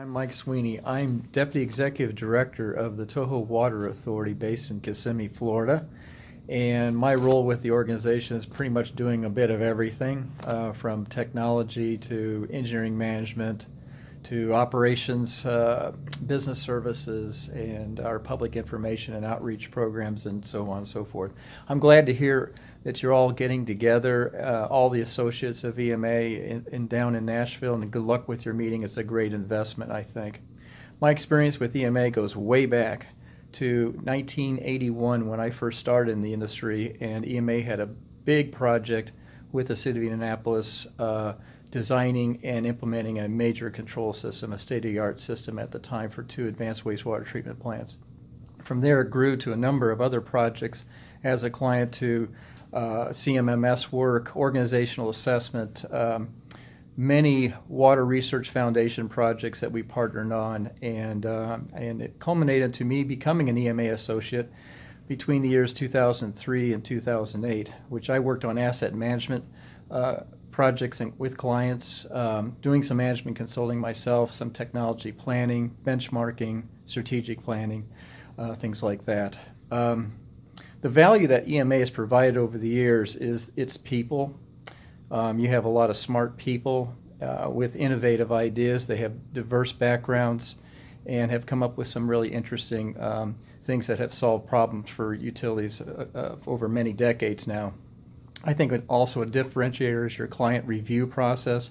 I'm Mike Sweeney. I'm Deputy Executive Director of the Toho Water Authority based in Kissimmee, Florida. And my role with the organization is pretty much doing a bit of everything, from technology to engineering management to operations, business services, and our public information and outreach programs, and so on and so forth. I'm glad to hear that you're all getting together, all the associates of EMA down in Nashville, and good luck with your meeting. It's a great investment, I think. My experience with EMA goes way back to 1981 when I first started in the industry, and EMA had a big project with the city of Indianapolis designing and implementing a major control system, a state-of-the-art system at the time for 2 advanced wastewater treatment plants. From there, it grew to a number of other projects as a client to CMMS work, organizational assessment, many Water Research Foundation projects that we partnered on, and it culminated to me becoming an EMA associate between the years 2003 and 2008, which I worked on asset management projects with clients, doing some management consulting myself, some technology planning, benchmarking, strategic planning, things like that. The value that EMA has provided over the years is its people. You have a lot of smart people with innovative ideas. They have diverse backgrounds and have come up with some really interesting things that have solved problems for utilities over many decades now. I think also a differentiator is your client review process.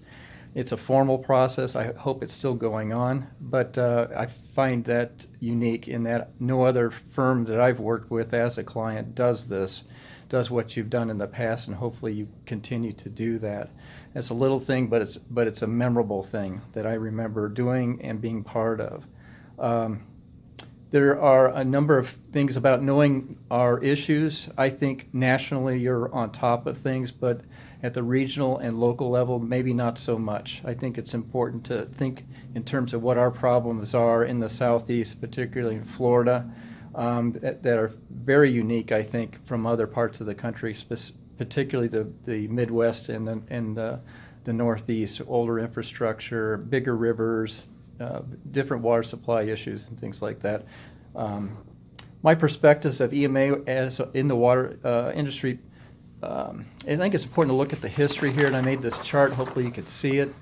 It's a formal process. I hope it's still going on, but I find that unique in that no other firm that I've worked with as a client does what you've done in the past, and hopefully you continue to do that. It's a little thing, but it's a memorable thing that I remember doing and being part of. There are a number of things about knowing our issues. I think nationally you're on top of things, but at the regional and local level, maybe not so much. I think it's important to think in terms of what our problems are in the Southeast, particularly in Florida, that are very unique, I think, from other parts of the country, particularly the Midwest and the Northeast, older infrastructure, bigger rivers, different water supply issues and things like that. My perspectives of EMA as in the water industry, I think it's important to look at the history here, and I made this chart. Hopefully you can see it.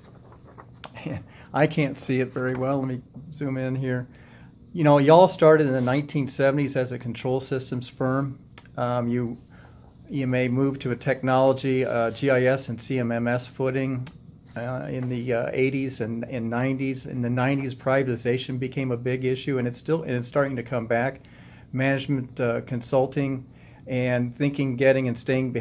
I can't see it very well. Let me zoom in here. You know, y'all started in the 1970s as a control systems firm. EMA moved to a technology, GIS and CMMS footing in the 80s and 90s. In the 90s, privatization became a big issue, and it's starting to come back. Management consulting and thinking, getting, and staying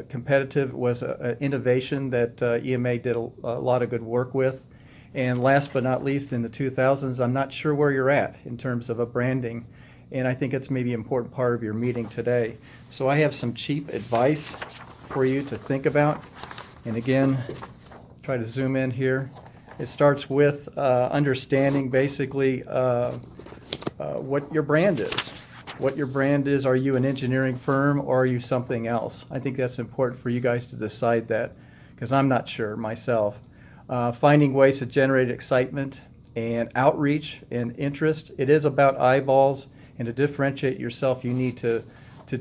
competitive was an innovation that EMA did a lot of good work with. And last but not least, in the 2000s, I'm not sure where you're at in terms of a branding, and I think it's maybe an important part of your meeting today. So I have some cheap advice for you to think about. And again, try to zoom in here. It starts with understanding basically what your brand is. What your brand is. Are you an engineering firm or are you something else? I think that's important for you guys to decide that, because I'm not sure myself. Finding ways to generate excitement and outreach and interest. It is about eyeballs, and to differentiate yourself, you need to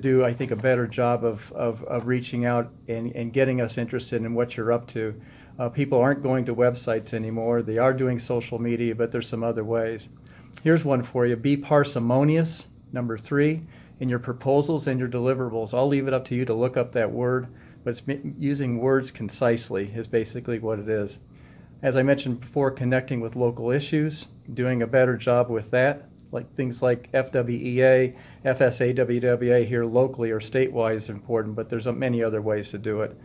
do, I think, a better job of reaching out and getting us interested in what you're up to. People aren't going to websites anymore. They are doing social media, but there's some other ways. Here's one for you. Be parsimonious, number 3, in your proposals and your deliverables. I'll leave it up to you to look up that word, but it's using words concisely is basically what it is. As I mentioned before, connecting with local issues, doing a better job with that, like things like FWEA, FSAWWA here locally or statewide is important, but there's many other ways to do it.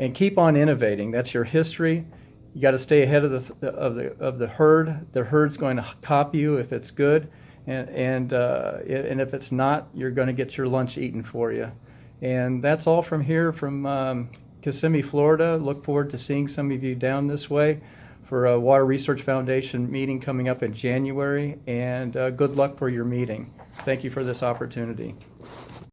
And keep on innovating. That's your history. You got to stay ahead of the herd. The herd's going to copy you if it's good, and if it's not, you're going to get your lunch eaten for you. And that's all from here, from Kissimmee, Florida. Look forward to seeing some of you down this way for a Water Research Foundation meeting coming up in January, and good luck for your meeting. Thank you for this opportunity.